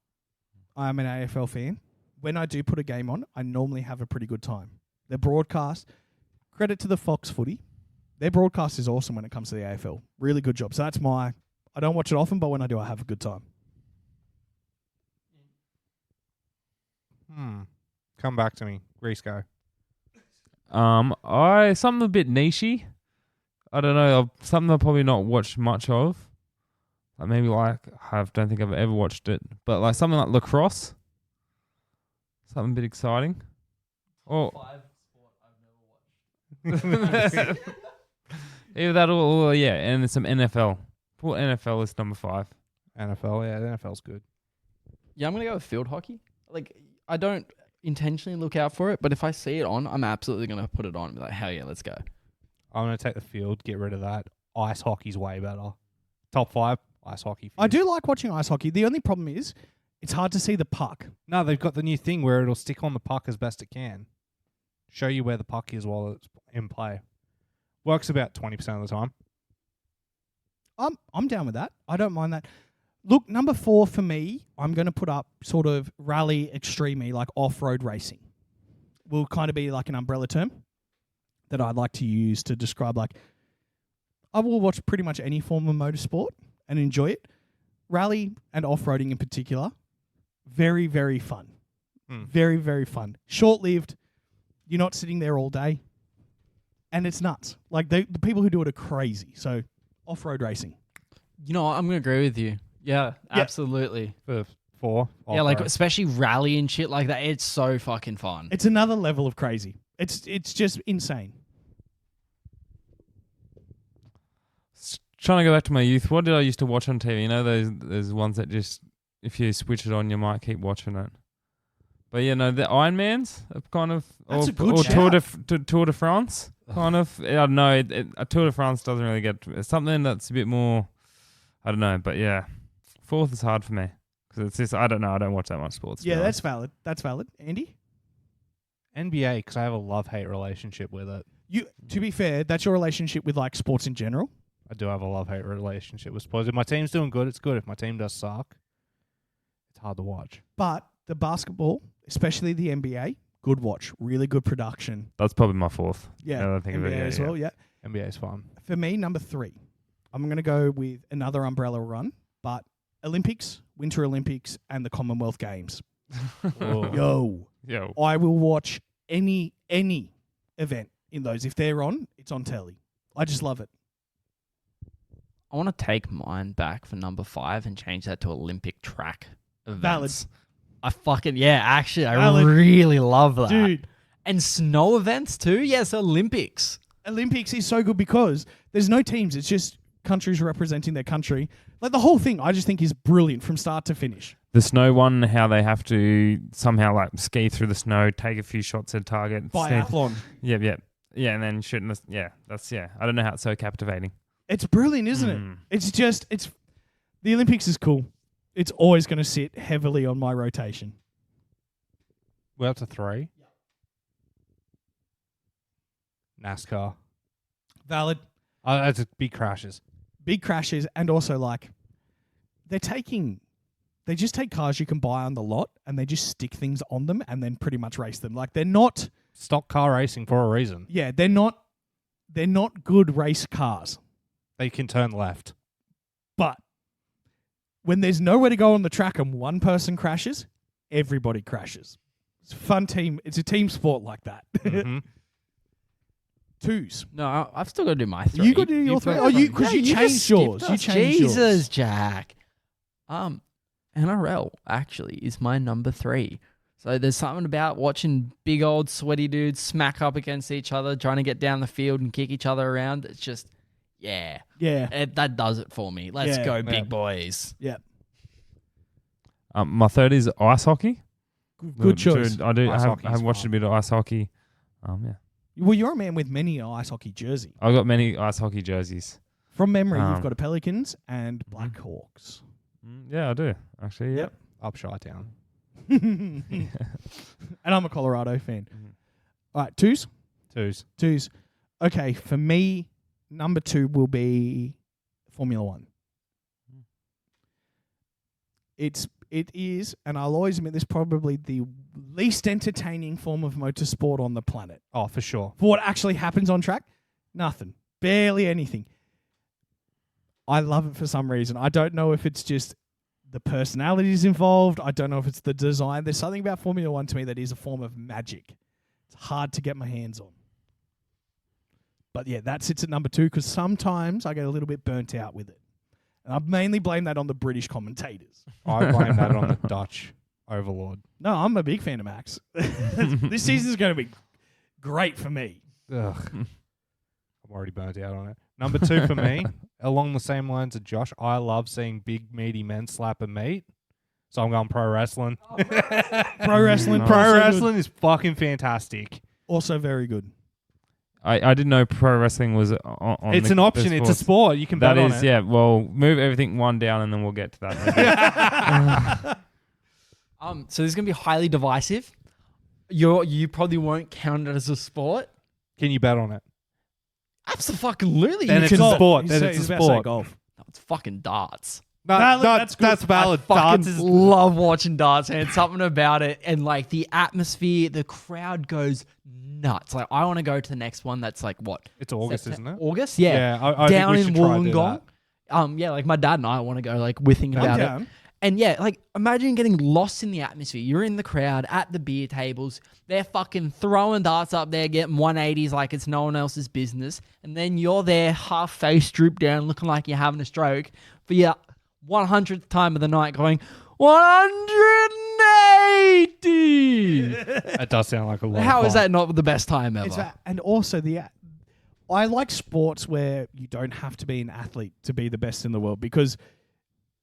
I'm an AFL fan. When I do put a game on, I normally have a pretty good time. Their broadcast, credit to the Fox Footy. Their broadcast is awesome when it comes to the AFL. Really good job. So that's I don't watch it often, but when I do, I have a good time. Come back to me. Reese, go. Something a bit nichey. I don't know. Something I've probably not watched much of. Like maybe don't think I've ever watched it, but like something like lacrosse. Something a bit exciting. Or either that or yeah, and then some NFL. Put NFL is number 5. NFL, yeah, the NFL's good. Yeah, I'm gonna go with field hockey. Like, I don't intentionally look out for it, but if I see it on, I'm absolutely gonna put it on and be like, hell yeah, let's go. I'm going to take the field, get rid of that. Ice hockey's way better. Top 5, ice hockey. I do like watching ice hockey. The only problem is it's hard to see the puck. No, they've got the new thing where it'll stick on the puck as best it can. Show you where the puck is while it's in play. Works about 20% of the time. I'm down with that. I don't mind that. Look, number 4 for me, I'm going to put up sort of rally extreme, like off-road racing. Will kind of be like an umbrella term that I'd like to use to describe, like, I will watch pretty much any form of motorsport and enjoy it. Rally and off-roading in particular, very, very fun. Very, very fun. Short-lived. You're not sitting there all day. And it's nuts. Like, the people who do it are crazy. So, off-road racing. You know what? I'm gonna agree with you. Yeah, absolutely. For 4. Yeah, like especially rally and shit like that. It's so fucking fun. It's another level of crazy. It's just insane. Trying to go back to my youth. What did I used to watch on TV? You know those ones that just if you switch it on, you might keep watching it. But yeah, no, the Ironmans are kind of That's or a good Tour de France. Kind of. I don't know. A Tour de France doesn't really get it's something that's a bit more. I don't know, but yeah, 4th is hard for me because it's just I don't know. I don't watch that much sports. Yeah, that's valid. That's valid. Andy? NBA, because I have a love-hate relationship with it. To be fair, that's your relationship with like sports in general. I do have a love-hate relationship with sports. If my team's doing good, it's good. If my team does suck, it's hard to watch. But the basketball, especially the NBA, good watch. Really good production. That's probably my 4th. Yeah, now that I think NBA of it, as well, yeah. NBA's fun. For me, number 3, I'm going to go with another umbrella run, but Olympics, Winter Olympics, and the Commonwealth Games. Yo. I will watch any event in those. If they're on, it's on telly. I just love it. I want to take mine back for number 5 and change that to Olympic track events. Valid. I fucking, actually, I Valid. really love that. Dude. And snow events too? Yes, Olympics. Olympics is so good because there's no teams. It's just countries representing their country. Like the whole thing, I just think is brilliant from start to finish. The snow one, how they have to somehow like ski through the snow, take a few shots at target. Biathlon. Yeah, and then shooting this. Yeah, I don't know how it's so captivating. It's brilliant, isn't it? It's the Olympics is cool. It's always going to sit heavily on my rotation. We're up to 3. NASCAR. Valid. That's big crashes. Big crashes, and also like they just take cars you can buy on the lot and they just stick things on them and then pretty much race them. Like they're not stock car racing for a reason. Yeah, they're not good race cars. They can turn left. But when there's nowhere to go on the track and one person crashes, everybody crashes. It's a fun team. It's a team sport like that. Mm-hmm. 2s. No, I've still got to do my 3. You got to do your 3. Oh, because you changed yours. You changed yours. Jesus, Jack. NRL actually is my number 3. So there's something about watching big old sweaty dudes smack up against each other, trying to get down the field and kick each other around. It's just, that does it for me. Let's go, big boys. Yeah. My 3rd is ice hockey. Good choice. I have watched a bit of ice hockey. Well, you're a man with many ice hockey jersey. I've got many ice hockey jerseys. From memory, you've got a Pelicans and Blackhawks. Yeah, I do. Actually, yep. Up Chi-Town. And I'm a Colorado fan. All right, 2s? 2s. Okay, for me, number 2 will be Formula 1. It is, and I'll always admit this, probably the least entertaining form of motorsport on the planet. Oh, for sure. For what actually happens on track, nothing. Barely anything. I love it for some reason. I don't know if it's just the personalities involved. I don't know if it's the design. There's something about Formula One to me that is a form of magic. It's hard to get my hands on. But yeah, that sits at number 2 because sometimes I get a little bit burnt out with it. And I mainly blame that on the British commentators. I blame that on the Dutch overlord. No, I'm a big fan of Max. This season is going to be great for me. Ugh. I'm already burnt out on it. Number 2 for me, along the same lines of Josh, I love seeing big, meaty men slap a meat. So I'm going pro wrestling. Pro wrestling. Pro wrestling is fucking fantastic. Also very good. I didn't know pro wrestling was on It's an option. It's a sport. You can bet on it. Yeah. Well, move everything one down and then we'll get to that. So this is gonna be highly divisive. You probably won't count it as a sport. Can you bet on it? Absolutely. Then you it's a can. sport. He's Then it's a about to say sport. golf. No, it's fucking darts. That's valid. I fucking Darts is love watching darts, and something about it, and like the atmosphere, the crowd goes nuts. Like I want to go to the next one. That's like what? It's August, isn't it? August, yeah. I Down think we in should try to do Wollongong. that. Yeah, like my dad and I want to go. Like we're thinking about it. And yeah, like imagine getting lost in the atmosphere. You're in the crowd at the beer tables. They're fucking throwing darts up there, getting 180s like it's no one else's business. And then you're there, half face drooped down, looking like you're having a stroke for your 100th time of the night, going 180. That does sound like a lot. How of is fun. that not the best time ever? And also I like sports where you don't have to be an athlete to be the best in the world, because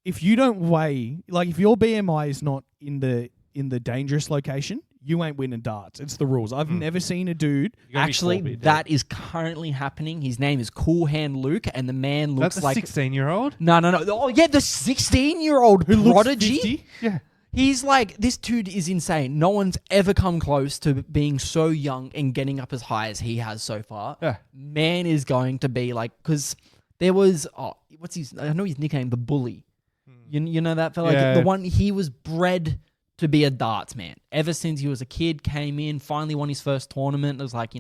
if you don't weigh, like if your BMI is not in the dangerous location, you ain't winning darts. It's the rules. I've never seen a dude. Actually, that is currently happening. His name is Cool Hand Luke, and the man looks That's like a 16-year-old? No. Oh yeah, the 16-year-old Who looks prodigy. 50? Yeah. He's like, this dude is insane. No one's ever come close to being so young and getting up as high as he has so far. Yeah. Man is going to be like, because there was, I know his nickname, the Bully. You know that fella? Yeah. The one, he was bred to be a darts man. Ever since he was a kid, came in, finally won his first tournament. It was like,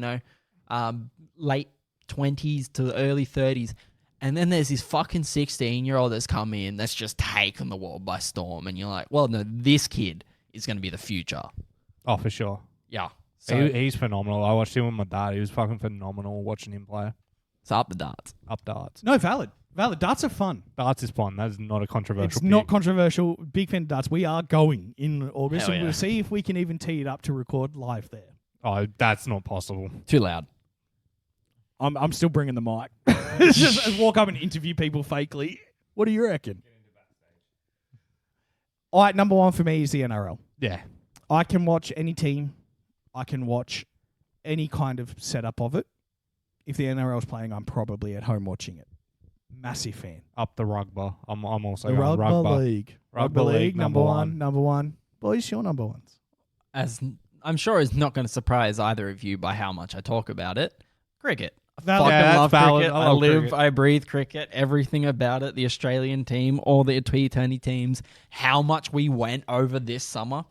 late 20s to early 30s. And then there's this fucking 16-year-old that's come in that's just taken the world by storm. And you're like, well, no, this kid is going to be the future. Oh, for sure. Yeah. So He's phenomenal. I watched him with my dad. He was fucking phenomenal watching him play. up the darts. Up darts. No, valid. Darts are fun. Darts is fun. That is not a controversial It's pick. not controversial. Big fan of darts. We are going in August, Hell and yeah. we'll see if we can even tee it up to record live there. Oh, that's not possible. Too loud. I'm still bringing the mic. Just walk up and interview people fakely. What do you reckon? All right, number 1 for me is the NRL. Yeah. I can watch any team. I can watch any kind of setup of it. If the NRL's playing, I'm probably at home watching it. Massive fan. Up the rugby. I'm also The going Rugby rugby. League. Rugby League, number number one. one. Number 1. Boys, your number 1s. As I'm sure it's not going to surprise either of you by how much I talk about it. Cricket. I Valid. fucking Yeah, that's love valid. cricket. I I love live, cricket. I breathe cricket. Everything about it. The Australian team, all the T20 teams. How much we went over this summer.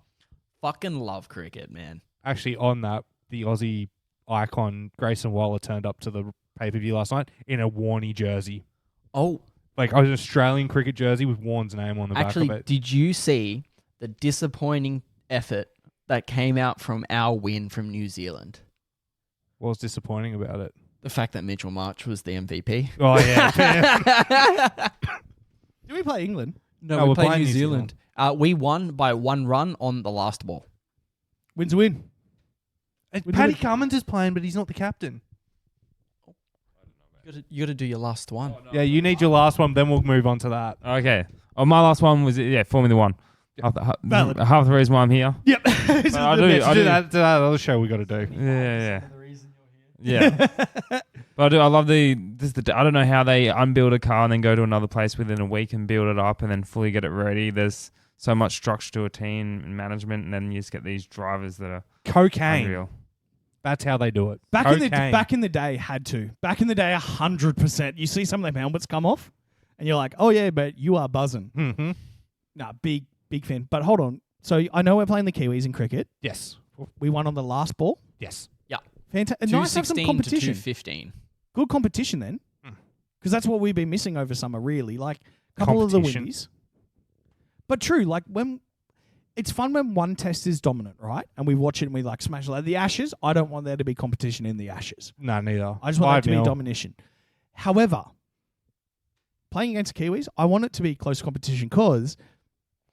Fucking love cricket, man. Actually, on that, the Aussie icon Grayson Waller turned up to the pay-per-view last night in a Warney jersey. Oh, Like, an Australian cricket jersey with Warren's name on the actually, back of it. did you see the disappointing effort that came out from our win from New Zealand? What was disappointing about it? The fact that Mitchell March was the MVP. Oh, yeah. Do we play England? No, we played New Zealand. We won by 1 run on the last ball. Win's a win. Paddy Cummins is playing, but he's not the captain. You got to do your last one. Yeah, you need your last one, then we'll move on to that. Okay. Oh, my last one was Formula One. Valid. Half the reason why I'm here. Yep. I do. To do that other show we got to do. Yeah. But I love I don't know how they unbuild a car and then go to another place within a week and build it up and then fully get it ready. There's so much structure to a team and management, and then you just get these drivers that are Cocaine. unreal. That's how they do it. Back in the day, had to. Back in the day, 100%. You see some of their helmets come off, and you're like, oh yeah, but you are buzzing. Mm-hmm. Nah, big fan. But hold on. So I know we're playing the Kiwis in cricket. Yes. We won on the last ball. Yes. Fantastic. Nice to have some 216 to competition. 215. Good competition then. Because that's what we've been missing over summer, really. Like, a couple of the Competition. Windies. But true, like, when it's fun when one test is dominant, right? And we watch it and we, like, smash it. Like, the Ashes, I don't want there to be competition in the Ashes. No, neither. I just want there to 5-0. be domination. However, playing against Kiwis, I want it to be close competition because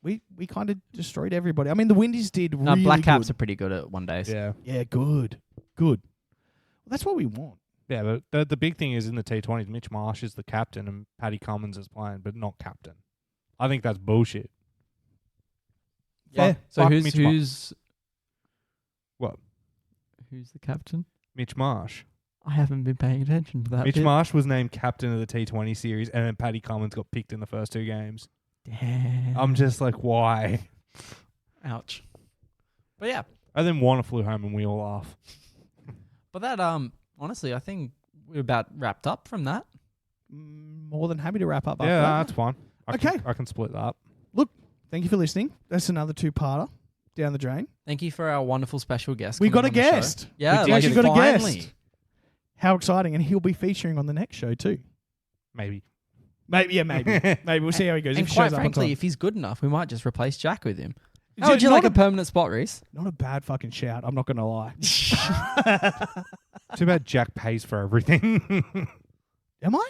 we kind of destroyed everybody. I mean, the Windies did No, really Black Caps good. are pretty good at one days. Yeah. Yeah, good. Well, that's what we want. Yeah, but the big thing is in the T20s, Mitch Marsh is the captain and Paddy Cummins is playing, but not captain. I think that's bullshit. Yeah. So Fuck who's Mitch Marsh. who's What? who's the captain? Mitch Marsh. I haven't been paying attention to that. Mitch bit. Marsh was named captain of the T20 series, and then Paddy Cummins got picked in the first 2 games. Damn. I'm just like, why? Ouch. But yeah. And then Warner flew home, and we all laugh. But that honestly, I think we're about wrapped up from that. More than happy to wrap up after Yeah, that. that's fine. I can split that. Thank you for listening. That's another 2-parter down the drain. Thank you for our wonderful special guest. We got coming a on the show. guest. Yeah, We like actually got a finally. guest. How exciting. And he'll be featuring on the next show too. Maybe. Maybe. Maybe. We'll see how he goes. And If he quite shows up on frankly, time. if he's good enough, we might just replace Jack with him. It's How would you not like a permanent spot, Reese? Not a bad fucking shout. I'm not going to lie. Too bad Jack pays for everything. Am I?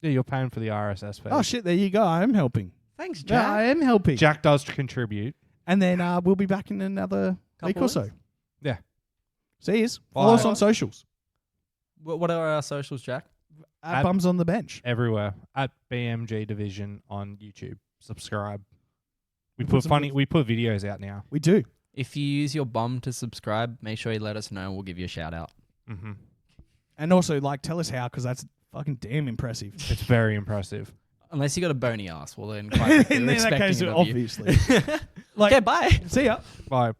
Yeah, you're paying for the RSS feed. Oh, shit. There you go. I am helping. Thanks, Yeah, I am helping. Jack does contribute. And then we'll be back in another week Couple or so. weeks? Yeah. See yous. Follow us Bye. on socials. What are our socials, Jack? At At- Bums on the Bench. Everywhere at BMG Division on YouTube. Subscribe. We put put some funny. good- We put videos out now. We do. If you use your bum to subscribe, make sure you let us know and we'll give you a shout out. Mm-hmm. And also, like, tell us how, because that's fucking damn impressive. It's very impressive. Unless you got a bony ass, well then quite frankly, In we're that expecting case, it of you. obviously. Like, Okay, bye. see ya. Bye.